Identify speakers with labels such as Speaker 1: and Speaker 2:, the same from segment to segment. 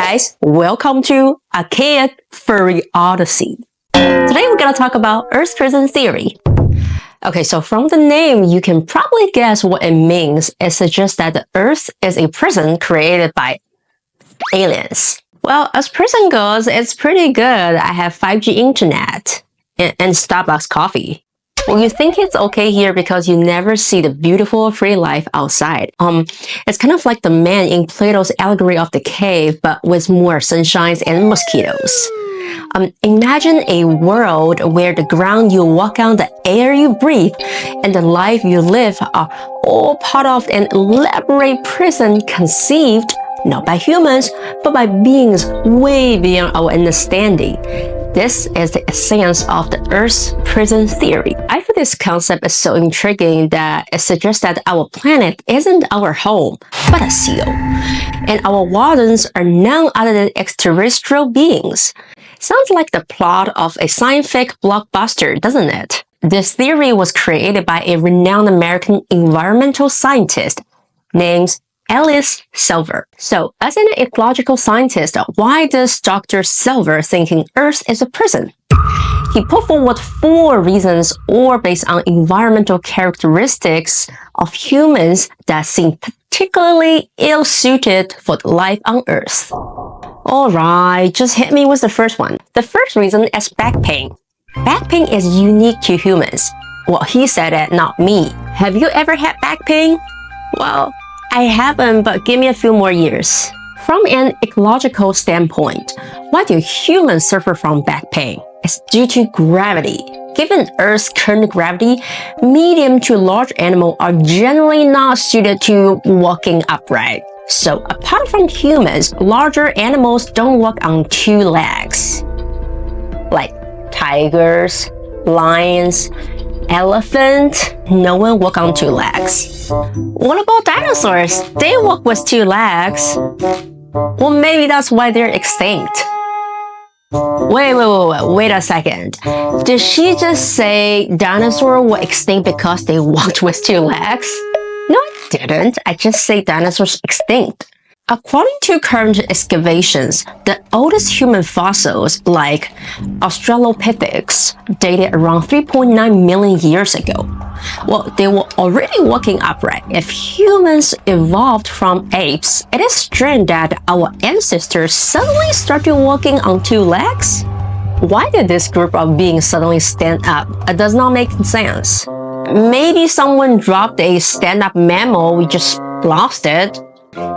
Speaker 1: guys, welcome to Archaic Furry Odyssey. Today we're going to talk about Earth's prison theory. Okay, so from the name, you can probably guess what it means. It suggests that the Earth is a prison created by aliens. Well, as prison goes, it's pretty good. I have 5G internet and Starbucks coffee. Well, you think it's okay here because you never see the beautiful free life outside. It's kind of like the man in Plato's allegory of the cave, but with more sunshines and mosquitoes. Imagine a world where the ground you walk on, the air you breathe, and the life you live are all part of an elaborate prison conceived not by humans, but by beings way beyond our understanding. This is the essence of the Earth's prison theory. I feel this concept is so intriguing that it suggests that our planet isn't our home, but a seal. And our wardens are none other than extraterrestrial beings. Sounds like the plot of a science fiction blockbuster, doesn't it? This theory was created by a renowned American environmental scientist named Alice Silver. So, as an ecological scientist, why does Dr. Silver thinking Earth is a prison? He put forward 4 reasons, all based on environmental characteristics of humans that seem particularly ill-suited for life on Earth. Alright, just hit me with the first one. The first reason is back pain. Back pain is unique to humans. Well, he said it, not me. Have you ever had back pain? Well, I haven't, but give me a few more years. From an ecological standpoint, why do humans suffer from back pain? It's due to gravity. Given Earth's current gravity, medium to large animals are generally not suited to walking upright. So, apart from humans, larger animals don't walk on 2 legs. Like tigers, lions, elephant, no one walk on 2 legs. What about dinosaurs? They walk with 2 legs. Well, maybe that's why they're extinct. Wait a second. Did she just say dinosaurs were extinct because they walked with 2 legs? No, I didn't. I just say dinosaurs extinct. According to current excavations, the oldest human fossils, like Australopithecus, dated around 3.9 million years ago. Well, they were already walking upright. If humans evolved from apes, it is strange that our ancestors suddenly started walking on 2 legs. Why did this group of beings suddenly stand up? It does not make sense. Maybe someone dropped a stand-up mammal, we just lost it.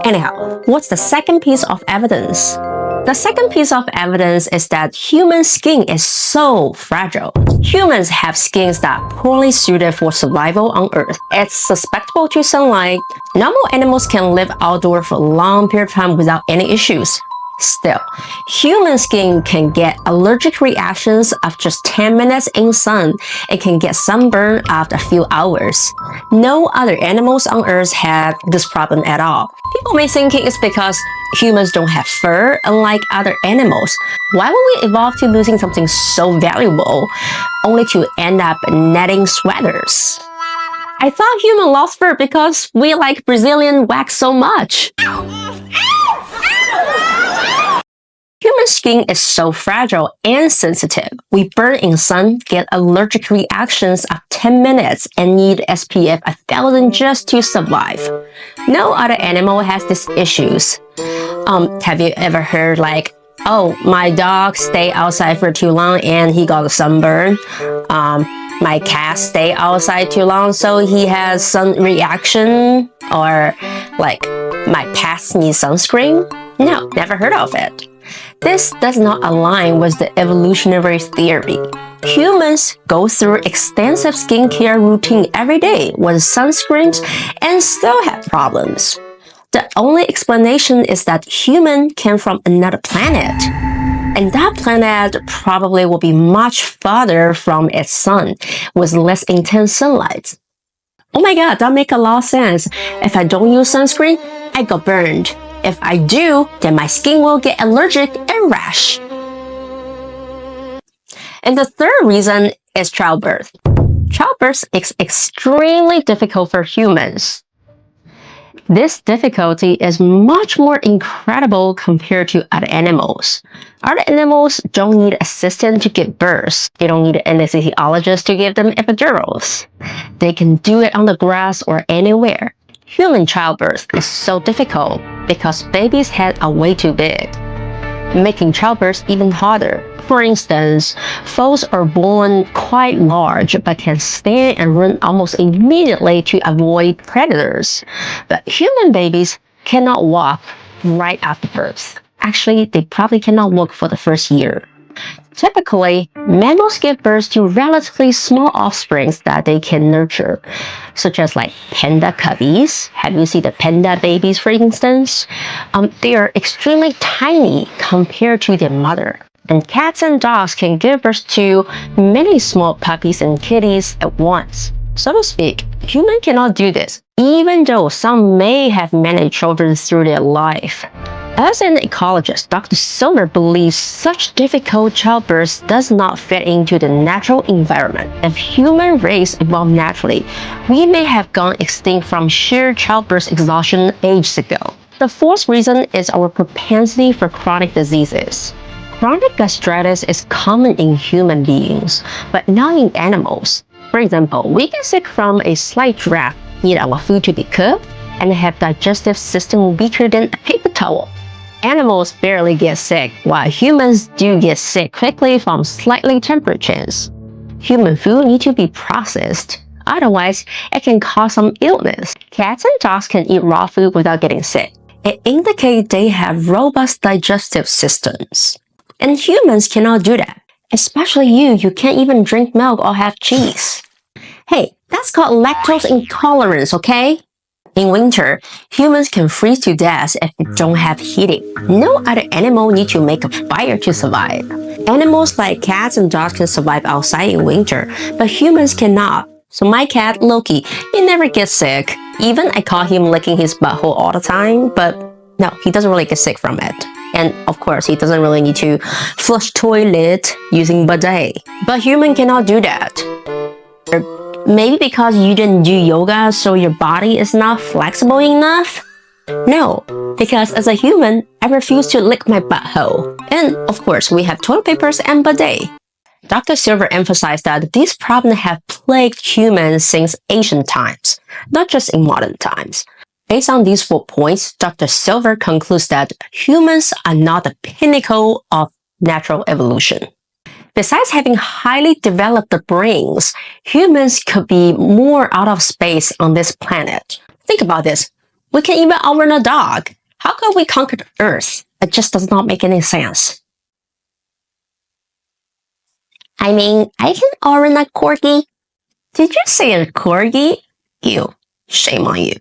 Speaker 1: Anyhow, what's the second piece of evidence? The second piece of evidence is that human skin is so fragile. Humans have skins that are poorly suited for survival on Earth. It's susceptible to sunlight. Normal animals can live outdoors for a long period of time without any issues. Still, human skin can get allergic reactions after just 10 minutes in sun. It can get sunburn after a few hours. No other animals on Earth have this problem at all. People may think it's because humans don't have fur, unlike other animals. Why would we evolve to losing something so valuable, only to end up netting sweaters? I thought humans lost fur because we like Brazilian wax so much. Human skin is so fragile and sensitive. We burn in sun, get allergic reactions after 10 minutes, and need SPF 1000 just to survive. No other animal has these issues. Have you ever heard like, oh, my dog stayed outside for too long and he got a sunburn? My cat stayed outside too long so he has sun reaction? Or like, my pets need sunscreen? No, never heard of it. This does not align with the evolutionary theory. Humans go through extensive skincare routine every day with sunscreens and still have problems. The only explanation is that humans came from another planet. And that planet probably will be much farther from its sun with less intense sunlight. Oh my god, that makes a lot of sense. If I don't use sunscreen, I got burned. If I do, then my skin will get allergic and rash. And the third reason is childbirth. Childbirth is extremely difficult for humans. This difficulty is much more incredible compared to other animals. Other animals don't need assistants to give birth. They don't need an anesthesiologist to give them epidurals. They can do it on the grass or anywhere. Human childbirth is so difficult because babies' heads are way too big, making childbirth even harder. For instance, foals are born quite large but can stand and run almost immediately to avoid predators. But human babies cannot walk right after birth. Actually, they probably cannot walk for the first year. Typically, mammals give birth to relatively small offspring that they can nurture, such as like panda cubbies. Have you seen the panda babies, for instance? They are extremely tiny compared to their mother. And cats and dogs can give birth to many small puppies and kitties at once. So to speak, humans cannot do this, even though some may have many children through their life. As an ecologist, Dr. Silver believes such difficult childbirth does not fit into the natural environment. If human race evolved naturally, we may have gone extinct from sheer childbirth exhaustion ages ago. The fourth reason is our propensity for chronic diseases. Chronic gastritis is common in human beings, but not in animals. For example, we get sick from a slight draft, need our food to be cooked, and have digestive system weaker than a paper towel. Animals barely get sick, while humans do get sick quickly from slightly temperatures. Human food needs to be processed, otherwise it can cause some illness. Cats and dogs can eat raw food without getting sick. It indicates they have robust digestive systems. And humans cannot do that. Especially you can't even drink milk or have cheese. Hey, that's called lactose intolerance, okay? In winter, humans can freeze to death if they don't have heating. No other animal needs to make a fire to survive. Animals like cats and dogs can survive outside in winter, but humans cannot. So my cat, Loki, he never gets sick. Even I caught him licking his butthole all the time, but no, he doesn't really get sick from it. And of course, he doesn't really need to flush toilet using bidet. But human cannot do that. Maybe because you didn't do yoga, so your body is not flexible enough? No, because as a human, I refuse to lick my butthole. And of course, we have toilet papers and bidet. Dr. Silver emphasized that these problems have plagued humans since ancient times, not just in modern times. Based on these 4 points, Dr. Silver concludes that humans are not the pinnacle of natural evolution. Besides having highly developed brains, humans could be more out of space on this planet. Think about this. We can even outrun a dog. How could we conquer the Earth? It just does not make any sense. I mean, I can outrun a corgi. Did you say a corgi? Ew, shame on you.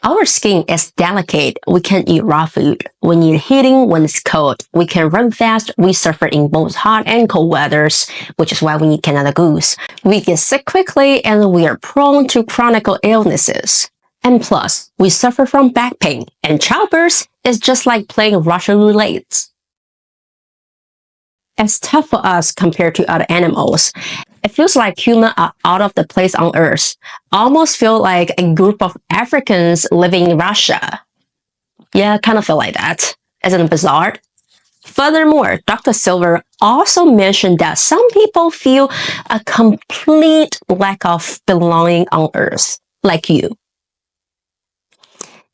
Speaker 1: Our skin is delicate. We can eat raw food. We need heating when it's cold. We can run fast. We suffer in both hot and cold weathers, which is why we need Canada Goose. We get sick quickly and we are prone to chronic illnesses. And plus, we suffer from back pain, and childbirth is just like playing Russian roulette. It's tough for us compared to other animals. It feels like humans are out of the place on Earth. Almost feel like a group of Africans living in Russia. Yeah, kind of feel like that. Isn't it bizarre? Furthermore, Dr. Silver also mentioned that some people feel a complete lack of belonging on Earth, like you.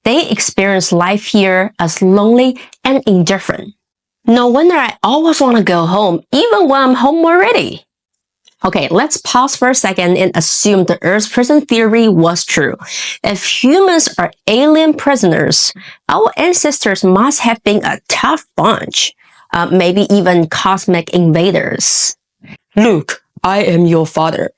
Speaker 1: They experience life here as lonely and indifferent. No wonder I always want to go home, even when I'm home already. Okay, let's pause for a second and assume the Earth's prison theory was true. If humans are alien prisoners, our ancestors must have been a tough bunch, maybe even cosmic invaders. Look, I am your father.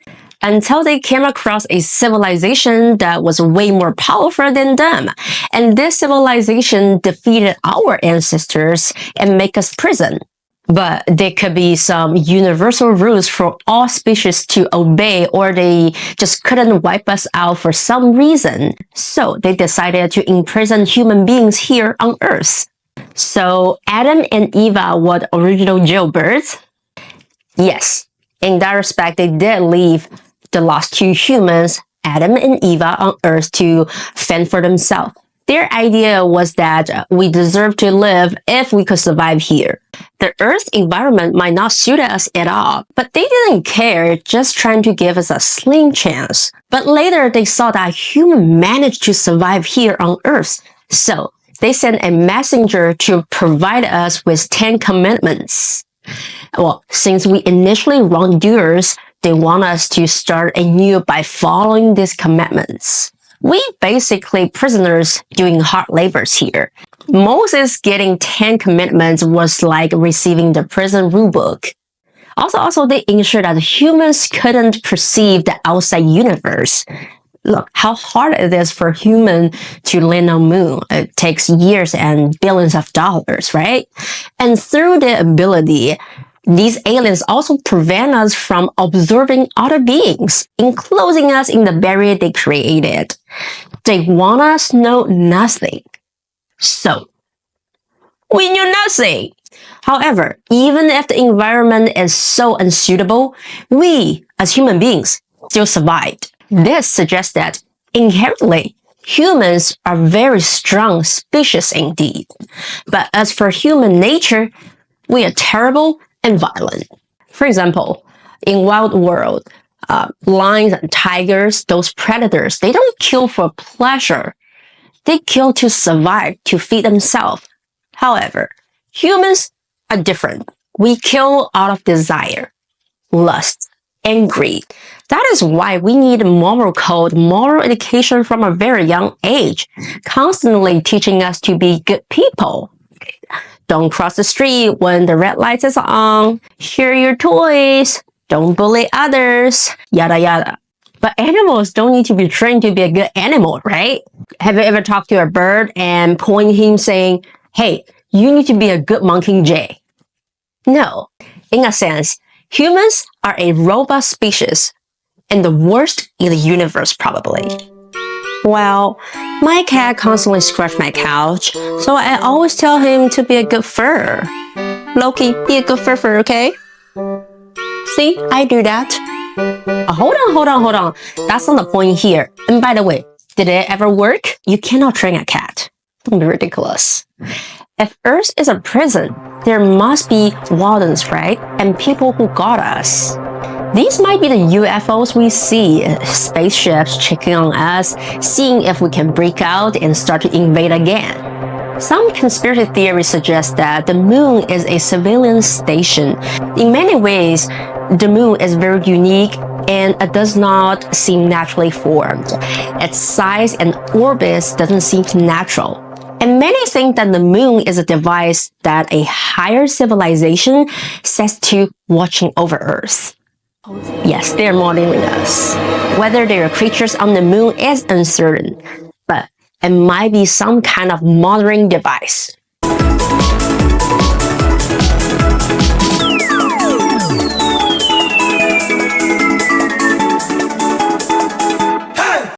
Speaker 1: Until they came across a civilization that was way more powerful than them. And this civilization defeated our ancestors and make us prison. But there could be some universal rules for all species to obey, or they just couldn't wipe us out for some reason. So they decided to imprison human beings here on Earth. So Adam and Eva were the original jailbirds? Yes, in that respect, they did leave the last two humans, Adam and Eva, on Earth to fend for themselves. Their idea was that we deserve to live if we could survive here. The Earth's environment might not suit us at all, but they didn't care, just trying to give us a slim chance. But later they saw that humans managed to survive here on Earth, so they sent a messenger to provide us with 10 commandments. Well, since we initially wrongdoers, they want us to start anew by following these commandments. We basically prisoners doing hard labors here. Moses getting 10 commandments was like receiving the prison rulebook. Also, they ensured that humans couldn't perceive the outside universe. Look how hard it is for humans to land on the moon. It takes years and billions of dollars, right? And through their ability, these aliens also prevent us from observing other beings, enclosing us in the barrier they created. They want us to know nothing. So, we knew nothing. However, even if the environment is so unsuitable, we, as human beings, still survived. This suggests that, inherently, humans are very strong species indeed. But as for human nature, we are terrible and violent. For example, in wild world, lions and tigers, those predators, they don't kill for pleasure. They kill to survive, to feed themselves. However, humans are different. We kill out of desire, lust, and greed. That is why we need moral code, moral education from a very young age, constantly teaching us to be good people. Don't cross the street when the red light is on. Share your toys. Don't bully others. Yada yada. But animals don't need to be trained to be a good animal, right? Have you ever talked to a bird and point him saying, hey, you need to be a good mockingjay? No. In a sense, humans are a robust species and the worst in the universe probably. Well, my cat constantly scratches my couch, so I always tell him to be a good fur. Loki, be a good fur, okay? See, I do that. Hold on. That's not the point here. And by the way, did it ever work? You cannot train a cat. Don't be ridiculous. If Earth is a prison, there must be wardens, right? And people who guard us. These might be the UFOs we see, spaceships checking on us, seeing if we can break out and start to invade again. Some conspiracy theories suggest that the moon is a civilian station. In many ways, the moon is very unique and it does not seem naturally formed. Its size and orbit doesn't seem natural. And many think that the moon is a device that a higher civilization sets to watching over Earth. Yes, they're monitoring us. Whether there are creatures on the moon is uncertain, but it might be some kind of monitoring device.